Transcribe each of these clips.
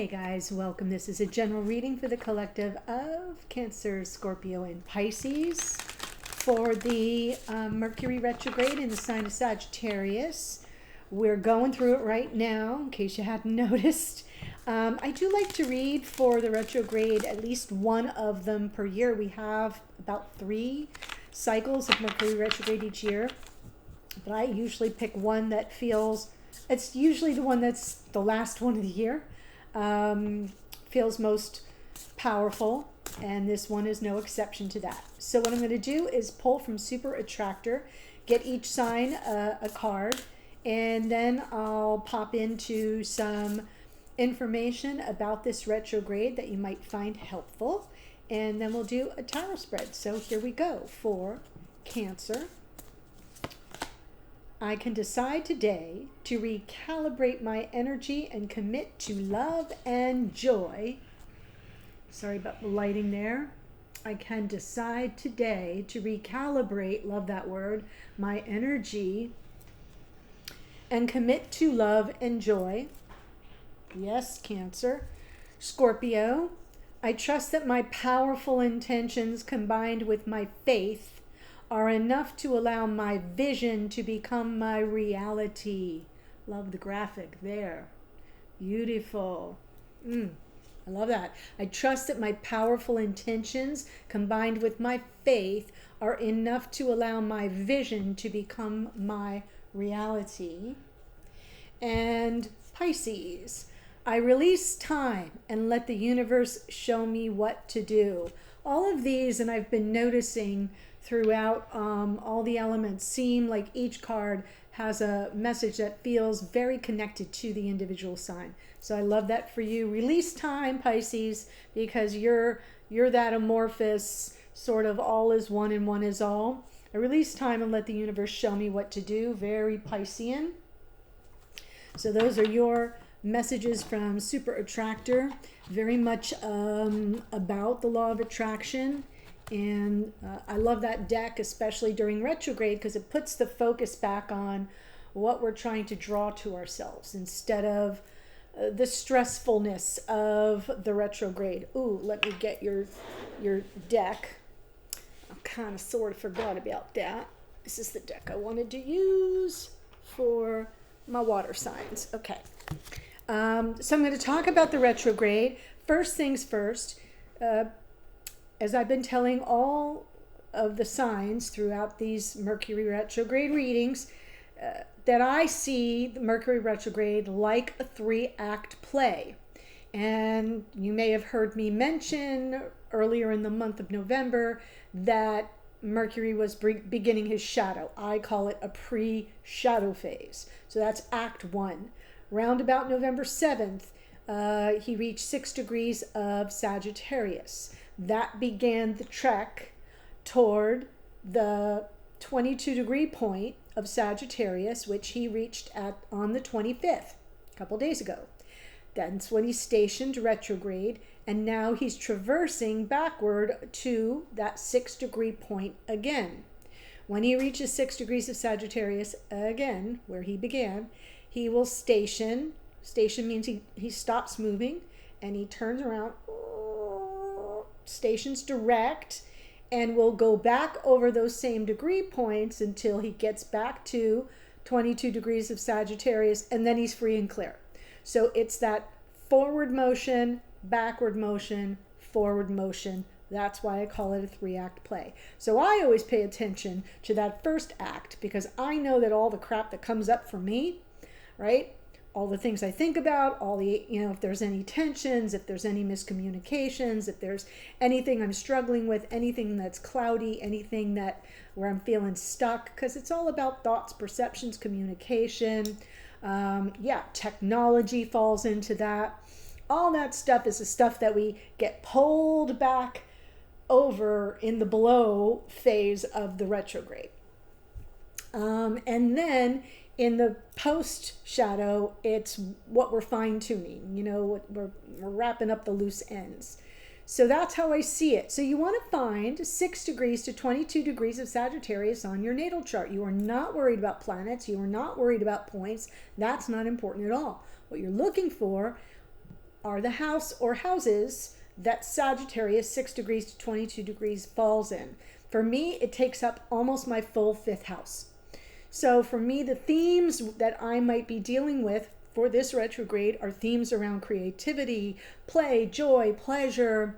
Hey guys, welcome. This is a general reading for the collective of Cancer, Scorpio, and Pisces for the Mercury retrograde in the sign of Sagittarius. We're going through it right now, in case you hadn't noticed. I do like to read for the retrograde at least one of them per year. We have about 3 cycles of Mercury retrograde each year, but I usually pick one that feels, it's usually the one that's the last one of the year. Feels most powerful, and this one is no exception to that. So what I'm going to do is pull from Super Attractor, get each sign a card, and then I'll pop into some information about this retrograde that you might find helpful, and then we'll do a tarot spread. So here we go for Cancer. I can decide today to recalibrate my energy and commit to love and joy. Sorry about the lighting there. I can decide today to recalibrate, love that word, my energy and commit to love and joy. Yes, Cancer. Scorpio, I trust that my powerful intentions combined with my faith are enough to allow my vision to become my reality. Love the graphic there. Beautiful. I love that. I trust that my powerful intentions combined with my faith are enough to allow my vision to become my reality. And Pisces, I release time and let the universe show me what to do. All of these, and I've been noticing throughout all the elements, seem like each card has a message that feels very connected to the individual sign. So I love that for you. Release time, Pisces, because you're that amorphous sort of all is one and one is all. I release time and let the universe show me what to do. Very Piscean. So those are your messages from Super Attractor. Very much about the law of attraction. And I love that deck, especially during retrograde, because it puts the focus back on what we're trying to draw to ourselves instead of the stressfulness of the retrograde. Ooh, let me get your deck. I kind of sort of forgot about that. This is the deck I wanted to use for my water signs. Okay. So I'm going to talk about the retrograde. First things first. As I've been telling all of the signs throughout these Mercury retrograde readings, that I see the Mercury retrograde like a 3-act play. And you may have heard me mention earlier in the month of November that Mercury was beginning his shadow. I call it a pre-shadow phase. So that's Act 1. Round about November 7th, he reached 6 degrees of Sagittarius. That began the trek toward the 22-degree point of Sagittarius, which he reached on the 25th, a couple days ago. That's when he stationed retrograde, and now he's traversing backward to that 6-degree point again. When he reaches 6 degrees of Sagittarius again, where he began, he will station. Station means he stops moving, and he turns around, stations direct, and will go back over those same degree points until he gets back to 22 degrees of Sagittarius, and then he's free and clear. So it's that forward motion, backward motion, forward motion. That's why I call it a 3-act play. So I always pay attention to that first act, because I know that all the crap that comes up for me, right? All the things I think about, all the, if there's any tensions, if there's any miscommunications, if there's anything I'm struggling with, anything that's cloudy, anything where I'm feeling stuck, because it's all about thoughts, perceptions, communication. Technology falls into that. All that stuff is the stuff that we get pulled back over in the below phase of the retrograde. And then in the post shadow, it's what we're fine-tuning, we're wrapping up the loose ends. So that's how I see it. So you want to find 6 degrees to 22 degrees of Sagittarius on your natal chart. You are not worried about planets. You are not worried about points. That's not important at all. What you're looking for are the house or houses that Sagittarius 6 degrees to 22 degrees falls in. For me, it takes up almost my full 5th house. So for me, the themes that I might be dealing with for this retrograde are themes around creativity, play, joy, pleasure,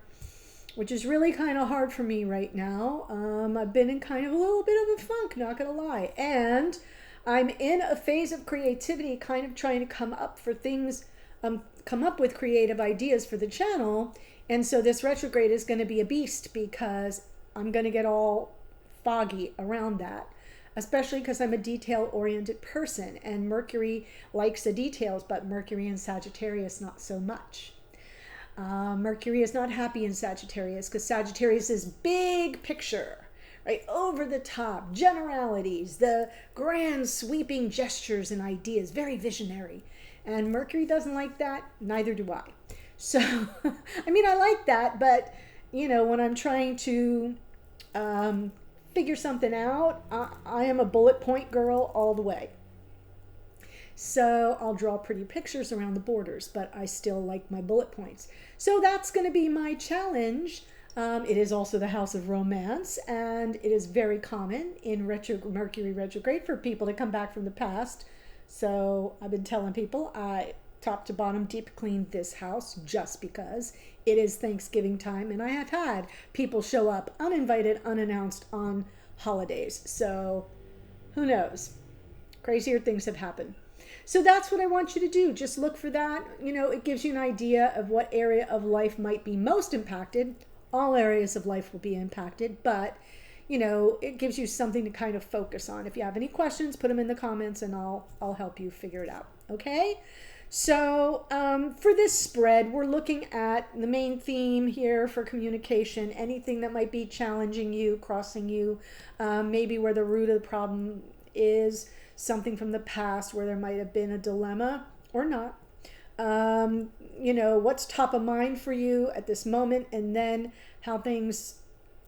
which is really kind of hard for me right now. I've been in kind of a little bit of a funk, not gonna lie. And I'm in a phase of creativity, kind of trying to come up with creative ideas for the channel. And so this retrograde is going to be a beast because I'm going to get all foggy around that, especially because I'm a detail-oriented person and Mercury likes the details, but Mercury in Sagittarius, not so much. Mercury is not happy in Sagittarius because Sagittarius is big picture, right? Over the top, generalities, the grand sweeping gestures and ideas, very visionary. And Mercury doesn't like that, neither do I. So, I mean, I like that, but, you know, when I'm trying to figure something out, I am a bullet point girl all the way. So I'll draw pretty pictures around the borders, but I still like my bullet points. So that's going to be my challenge. It is also the house of romance, and it is very common in Mercury retrograde for people to come back from the past. So I've been telling people I top to bottom deep cleaned this house just because it is Thanksgiving time, and I have had people show up uninvited, unannounced on holidays. So who knows? Crazier things have happened. So that's what I want you to do. Just look for that. You know, it gives you an idea of what area of life might be most impacted. All areas of life will be impacted, but you know, it gives you something to kind of focus on. If you have any questions, put them in the comments and I'll help you figure it out. Okay? So for this spread, we're looking at the main theme here for communication, anything that might be challenging you, crossing you, maybe where the root of the problem is, something from the past where there might have been a dilemma or not. You know, what's top of mind for you at this moment, and then how things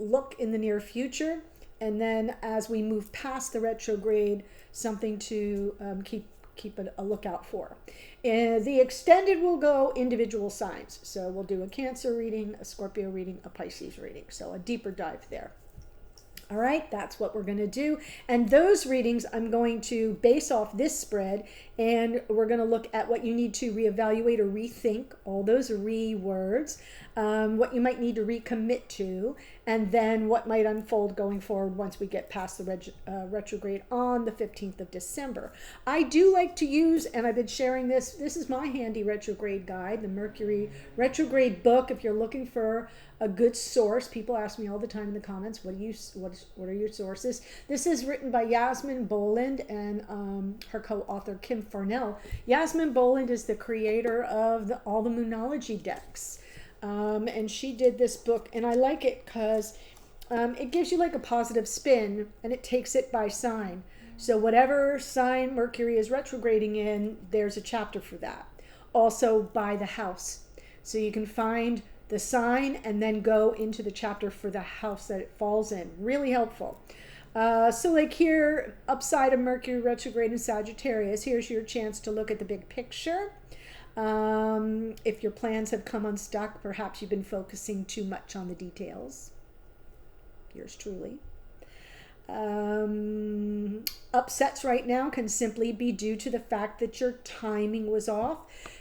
look in the near future, and then as we move past the retrograde, something to keep a lookout for. And the extended will go individual signs, so we'll do a Cancer reading, a Scorpio reading, a Pisces reading, so a deeper dive there. All right, that's what we're going to do. And those readings I'm going to base off this spread, and we're going to look at what you need to reevaluate or rethink, all those words, what you might need to recommit to, and then what might unfold going forward once we get past the retrograde on the 15th of December. I do like to use, and I've been sharing this is my handy retrograde guide, the Mercury retrograde book. If you're looking for a good source, people ask me all the time in the comments, what are your sources? This is written by Yasmin Boland and her co-author Kim Farnell. Yasmin Boland is the creator of all the Moonology decks. And she did this book, and I like it because it gives you like a positive spin, and it takes it by sign. So whatever sign Mercury is retrograding in, there's a chapter for that. Also by the house. So you can find the sign and then go into the chapter for the house that it falls in. Really helpful. So like here, upside of Mercury retrograde in Sagittarius, here's your chance to look at the big picture. If your plans have come unstuck, perhaps you've been focusing too much on the details. Yours truly. Upsets right now can simply be due to the fact that your timing was off.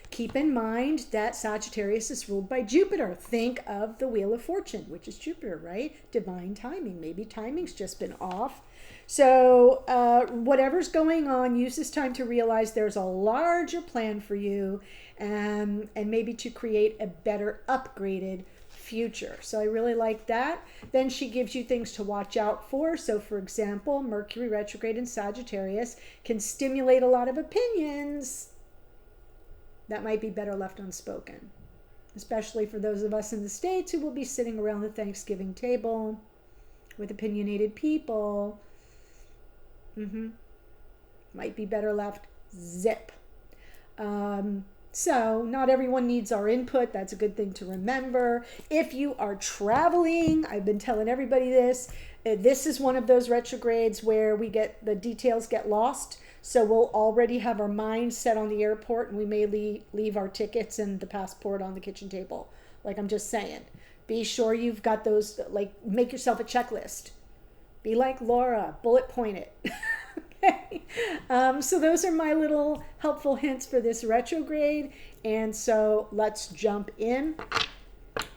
Keep in mind that Sagittarius is ruled by Jupiter. Think of the Wheel of Fortune, which is Jupiter, right? Divine timing. Maybe timing's just been off. So whatever's going on, use this time to realize there's a larger plan for you, and maybe to create a better upgraded future. So I really like that. Then she gives you things to watch out for. So for example, Mercury retrograde in Sagittarius can stimulate a lot of opinions that might be better left unspoken, especially for those of us in the States who will be sitting around the Thanksgiving table with opinionated people. Might be better left zip. So not everyone needs our input. That's a good thing to remember. If you are traveling, I've been telling everybody this. This is one of those retrogrades where the details get lost. So we'll already have our mind set on the airport, and we may leave our tickets and the passport on the kitchen table. Like, I'm just saying, be sure you've got those, like, make yourself a checklist. Be like Laura, bullet point it. Okay. So those are my little helpful hints for this retrograde. And so let's jump in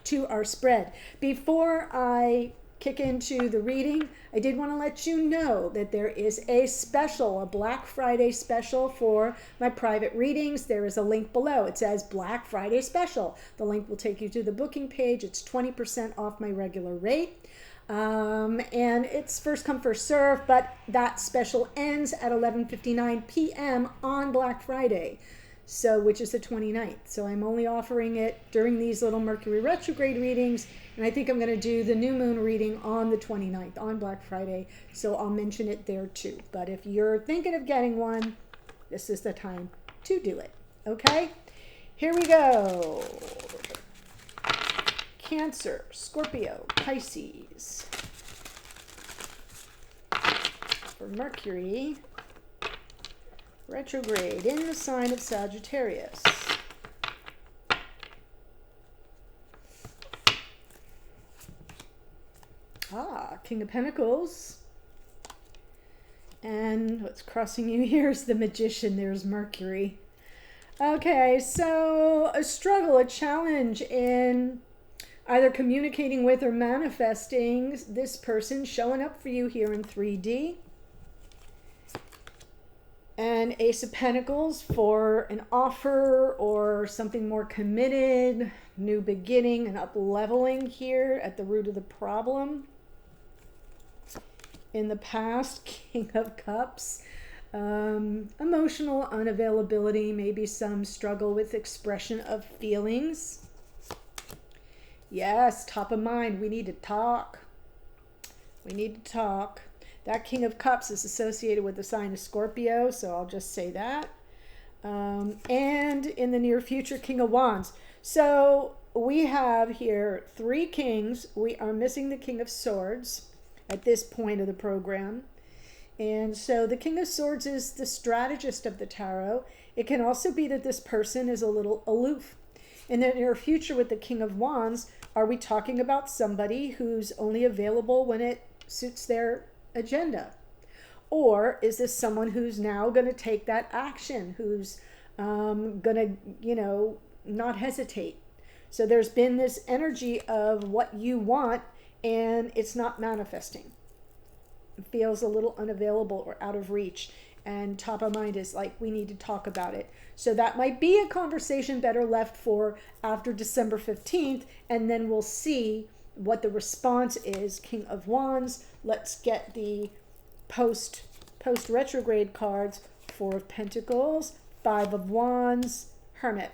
to our spread. Before I kick into the reading, I did want to let you know that there is a special, a Black Friday special for my private readings. There is a link below. It says Black Friday special. The link will take you to the booking page. It's 20% off my regular rate. And it's first come, first serve, but that special ends at 11:59 p.m. on Black Friday, so which is the 29th. So I'm only offering it during these little Mercury retrograde readings, and I think I'm going to do the new moon reading on the 29th, on Black Friday, so I'll mention it there too. But if you're thinking of getting one, this is the time to do it. Okay, here we go. Cancer, Scorpio, Pisces. For Mercury retrograde in the sign of Sagittarius. King of Pentacles. And what's crossing you here is the Magician. There's Mercury. Okay, so a struggle, a challenge in either communicating with or manifesting this person showing up for you here in 3D. And Ace of Pentacles for an offer or something more committed, new beginning and up-leveling here at the root of the problem. In the past, King of Cups, emotional unavailability, maybe some struggle with expression of feelings. Yes, top of mind, we need to talk. We need to talk. That King of Cups is associated with the sign of Scorpio, so I'll just say that. And in the near future, King of Wands. So we have here 3 kings. We are missing the King of Swords at this point of the program. And so the King of Swords is the strategist of the tarot. It can also be that this person is a little aloof. In the near future with the King of Wands, are we talking about somebody who's only available when it suits their agenda? Or is this someone who's now going to take that action, who's going to, not hesitate? So there's been this energy of what you want and it's not manifesting. It feels a little unavailable or out of reach. And top of mind is like, we need to talk about it. So that might be a conversation better left for after December 15th. And then we'll see what the response is. King of Wands. Let's get the post retrograde cards. 4 of Pentacles, 5 of Wands, Hermit.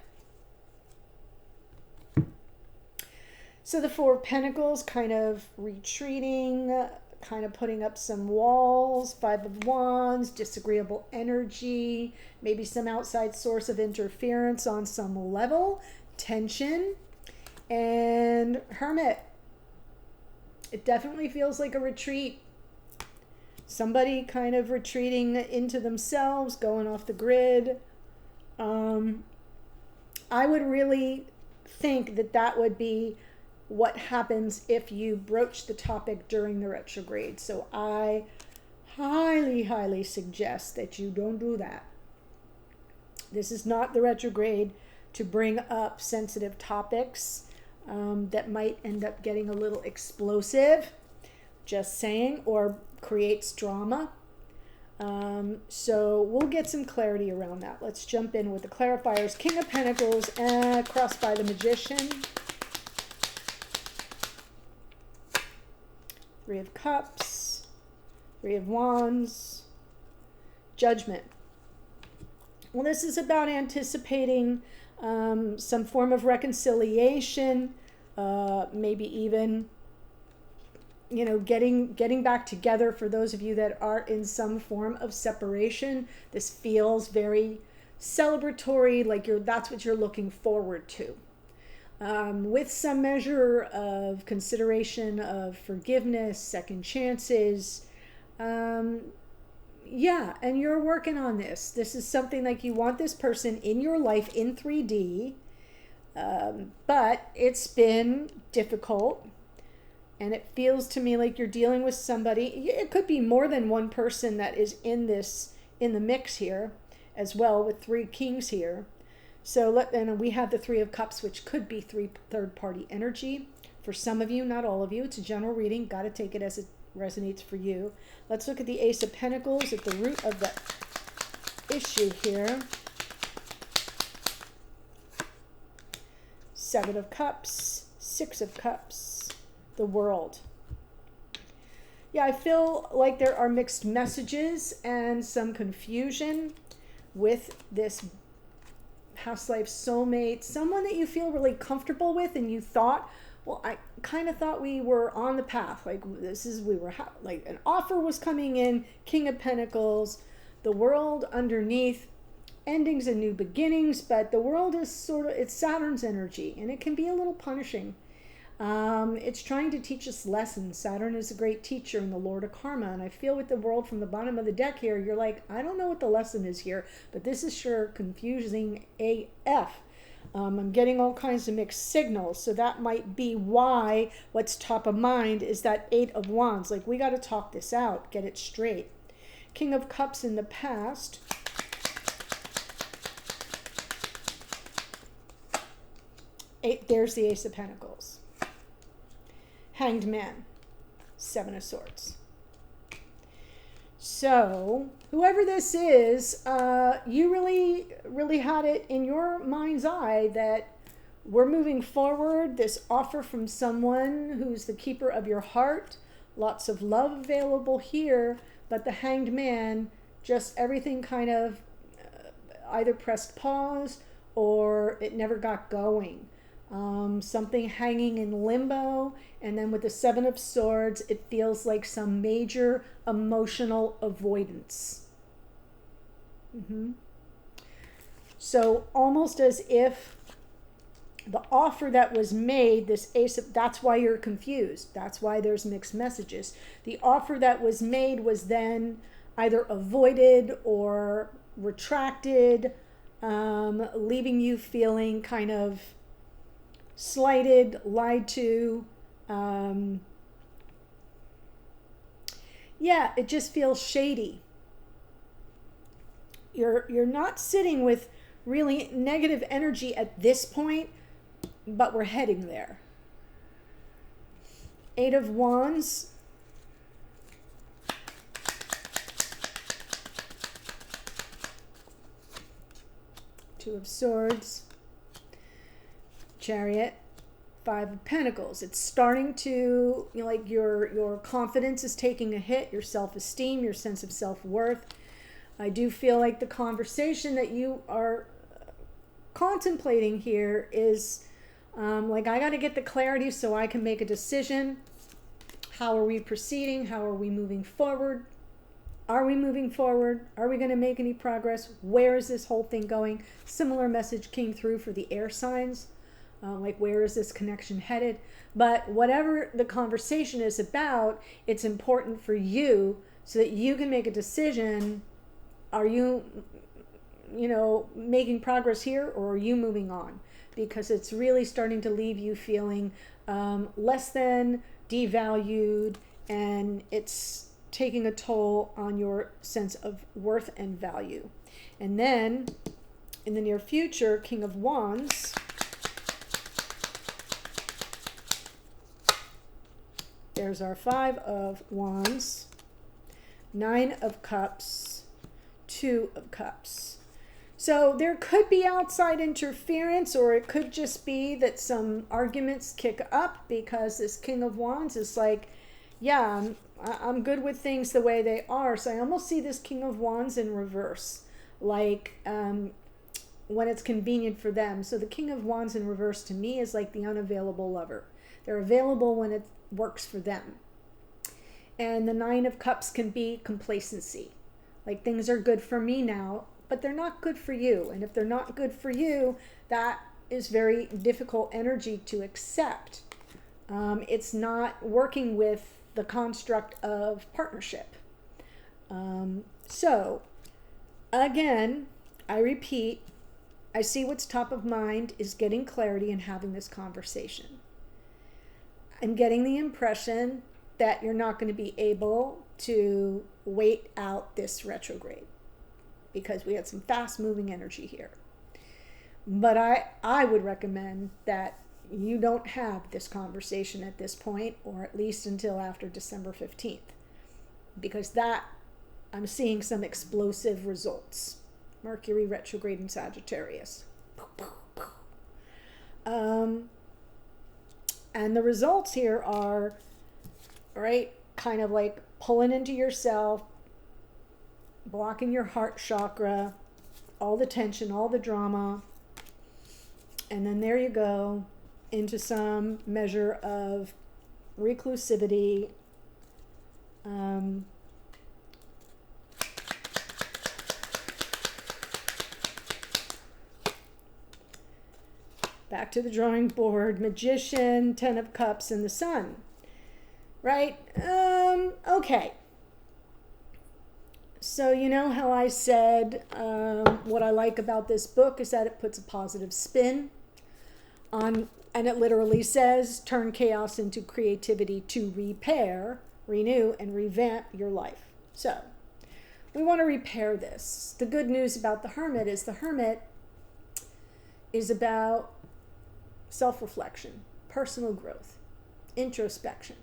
So the 4 of Pentacles kind of retreating, kind of putting up some walls. 5 of Wands, disagreeable energy, maybe some outside source of interference on some level, tension. And Hermit, it definitely feels like a retreat. Somebody kind of retreating into themselves, going off the grid. I would really think that that would be what happens if you broach the topic during the retrograde. So I highly, highly suggest that you don't do that. This is not the retrograde to bring up sensitive topics that might end up getting a little explosive, just saying, or creates drama. So we'll get some clarity around that. Let's jump in with the clarifiers. King of Pentacles, crossed by the Magician. 3 of Cups, 3 of Wands, Judgment. Well, this is about anticipating some form of reconciliation, maybe even, getting back together for those of you that are in some form of separation. This feels very celebratory, like that's what you're looking forward to. With some measure of consideration of forgiveness, second chances. Yeah, and you're working on this. This is something like you want this person in your life in 3D, but it's been difficult, and it feels to me like you're dealing with somebody. It could be more than one person that is in the mix here as well, with 3 kings here. So and we have the 3 of Cups, which could be third-party energy. For some of you, not all of you. It's a general reading. Got to take it as it resonates for you. Let's look at the Ace of Pentacles at the root of the issue here. 7 of Cups, 6 of Cups, the World. Yeah, I feel like there are mixed messages and some confusion with this past life soulmate, someone that you feel really comfortable with, and you thought, well, I kind of thought we were on the path, like like an offer was coming in, King of Pentacles, the World underneath, endings and new beginnings, but the World is it's Saturn's energy, and it can be a little punishing. It's trying to teach us lessons. Saturn is a great teacher and the Lord of Karma. And I feel with the World from the bottom of the deck here, you're like, I don't know what the lesson is here, but this is sure confusing AF. I'm getting all kinds of mixed signals. So that might be why what's top of mind is that 8 of Wands. Like, we got to talk this out, get it straight. King of Cups in the past. There's the Ace of Pentacles. Hanged Man, 7 of Swords. So, whoever this is, you really had it in your mind's eye that we're moving forward. This offer from someone who's the keeper of your heart. Lots of love available here, but the Hanged Man, just everything kind of either pressed pause or it never got going. Something hanging in limbo, and then with the 7 of Swords, it feels like some major emotional avoidance. So almost as if the offer that was made, this Ace of, that's why you're confused. That's why there's mixed messages. The offer that was made was then either avoided or retracted, leaving you feeling kind of slighted, lied to. Yeah, it just feels shady. You're not sitting with really negative energy at this point, but we're heading there. 8 of Wands. Two of Swords. Chariot. 5 of Pentacles. It's starting to, like your confidence is taking a hit, your self-esteem, your sense of self-worth. I do feel like the conversation that you are contemplating here is like, I got to get the clarity so I can make a decision. How are we proceeding? How are we moving forward? Are we moving forward? Are we going to make any progress? Where is this whole thing going? Similar message came through for the air signs. Like, where is this connection headed? But whatever the conversation is about, it's important for you so that you can make a decision. Are you, making progress here, or are you moving on? Because it's really starting to leave you feeling less than, devalued, and it's taking a toll on your sense of worth and value. And then, in the near future, King of Wands. There's our 5 of Wands, 9 of Cups, 2 of Cups. So there could be outside interference, or it could just be that some arguments kick up because this King of Wands is like, yeah, I'm good with things the way they are. So I almost see this King of Wands in reverse, like when it's convenient for them. So the King of Wands in reverse to me is like the unavailable lover. They're available when it works for them. And the 9 of Cups can be complacency. Like, things are good for me now, but they're not good for you. And if they're not good for you, that is very difficult energy to accept. It's not working with the construct of partnership. So, again, I repeat, I see what's top of mind is getting clarity and having this conversation. I'm getting the impression that you're not going to be able to wait out this retrograde because we had some fast moving energy here. But I would recommend that you don't have this conversation at this point, or at least until after December 15th, because that I'm seeing some explosive results. Mercury retrograde in Sagittarius. And the results here are, right, kind of like pulling into yourself, blocking your heart chakra, all the tension, all the drama. And then there you go into some measure of reclusivity. Back to the drawing board, Magician, 10 of Cups, and the Sun. Right? Okay. So you know how I said what I like about this book is that it puts a positive spin on, and it literally says, turn chaos into creativity to repair, renew, and revamp your life. So we want to repair this. The good news about the Hermit is about self-reflection, personal growth, introspection.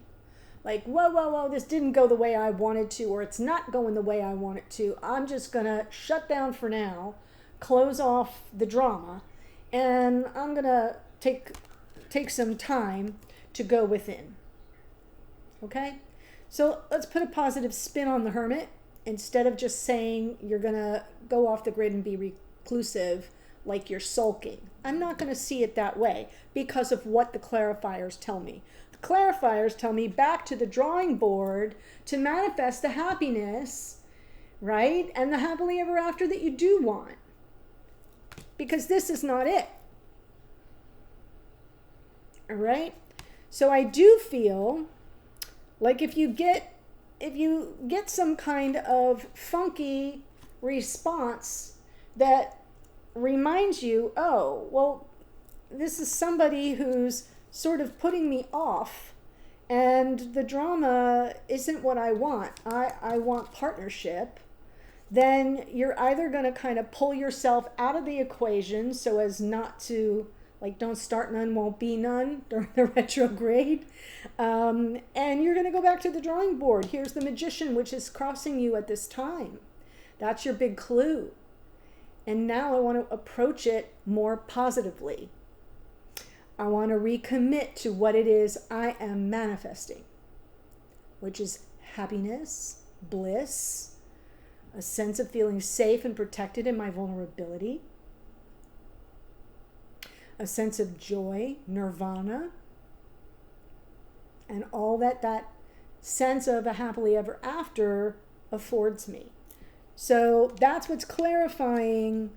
Like, whoa, this didn't go the way I wanted to, or it's not going the way I want it to. I'm just going to shut down for now, close off the drama, and I'm going to take some time to go within. Okay? So let's put a positive spin on the Hermit. Instead of just saying you're going to go off the grid and be reclusive, like you're sulking. I'm not going to see it that way because of what the clarifiers tell me. The clarifiers tell me back to the drawing board to manifest the happiness, right? And the happily ever after that you do want. Because this is not it. All right? So I do feel like if you get some kind of funky response that reminds you, oh, well, this is somebody who's sort of putting me off and the drama isn't what I want. I want partnership. Then you're either going to kind of pull yourself out of the equation so as not to, like, don't start none, won't be none during the retrograde. And you're going to go back to the drawing board. Here's the Magician, which is crossing you at this time. That's your big clue. And now I want to approach it more positively. I want to recommit to what it is I am manifesting, which is happiness, bliss, a sense of feeling safe and protected in my vulnerability, a sense of joy, nirvana, and all that sense of a happily ever after affords me. So that's what's clarifying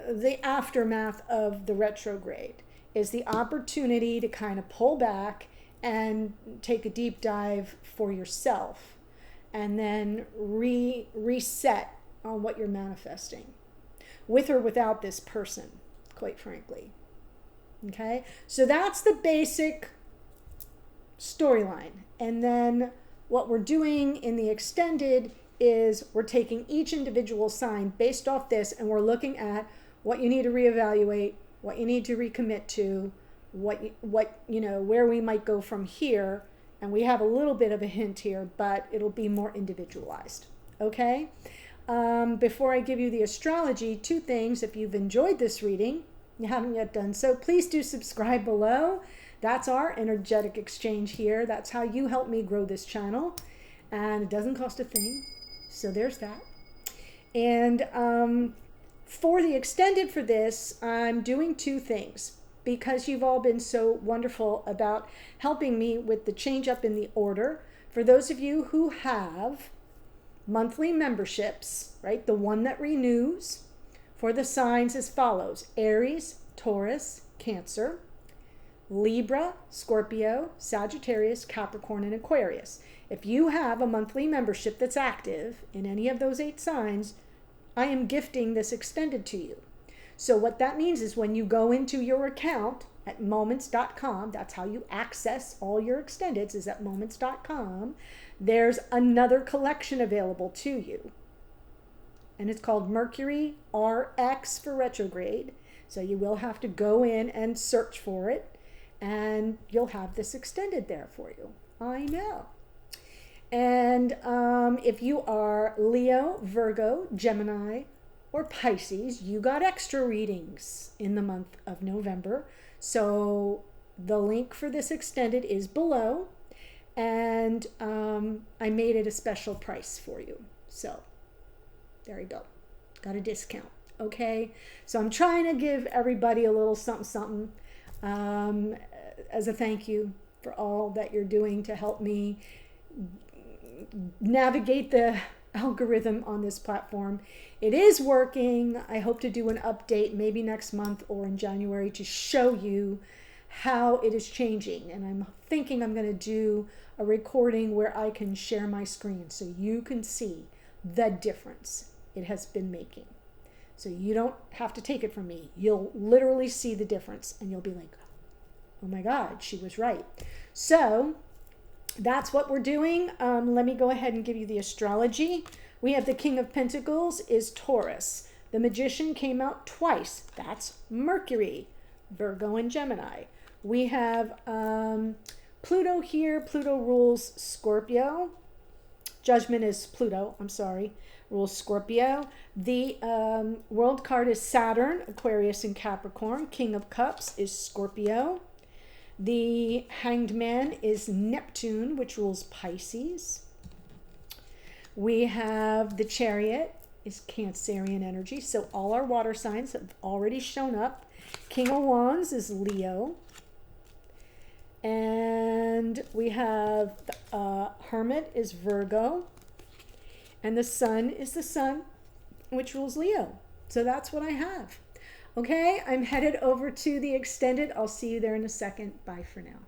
the aftermath of the retrograde, is the opportunity to kind of pull back and take a deep dive for yourself and then reset on what you're manifesting, with or without this person, quite frankly. Okay? So that's the basic storyline. And then what we're doing in the extended is we're taking each individual sign based off this, and we're looking at what you need to reevaluate, what you need to recommit to, what where we might go from here. And we have a little bit of a hint here, but it'll be more individualized. Okay? Before I give you the astrology, 2 things. If you've enjoyed this reading, you haven't yet done so, please do subscribe below. That's our energetic exchange here. That's how you help me grow this channel. And it doesn't cost a thing. So there's that. And for the extended for this, I'm doing 2 things because you've all been so wonderful about helping me with the change up in the order. For those of you who have monthly memberships, right, the one that renews, for the signs as follows: Aries, Taurus, Cancer, Libra, Scorpio, Sagittarius, Capricorn, and Aquarius. If you have a monthly membership that's active in any of those 8 signs, I am gifting this extended to you. So what that means is when you go into your account at moments.com, that's how you access all your extendeds, is at moments.com, there's another collection available to you. And it's called Mercury RX for retrograde. So you will have to go in and search for it, and you'll have this extended there for you. I know. And if you are Leo, Virgo, Gemini, or Pisces, you got extra readings in the month of November. So the link for this extended is below, and I made it a special price for you. So there you go. Got a discount. Okay. So I'm trying to give everybody a little something, as a thank you for all that you're doing to help me navigate the algorithm on this platform. It is working. I hope to do an update maybe next month or in January to show you how it is changing. And I'm thinking I'm going to do a recording where I can share my screen so you can see the difference it has been making. So you don't have to take it from me. You'll literally see the difference and you'll be like, oh my God, she was right. So that's what we're doing. Let me go ahead and give you the astrology. We have the King of Pentacles is Taurus. The Magician came out twice. That's Mercury, Virgo, and Gemini. We have Pluto here. Pluto rules Scorpio. Judgment is Pluto, I'm sorry, rules Scorpio. The world card is Saturn, Aquarius, and Capricorn. King of Cups is Scorpio. The Hanged Man is Neptune, which rules Pisces. We have the Chariot is Cancerian energy. So all our water signs have already shown up. King of Wands is Leo. And we have Hermit is Virgo. And the Sun is the Sun, which rules Leo. So that's what I have. Okay, I'm headed over to the extended. I'll see you there in a second. Bye for now.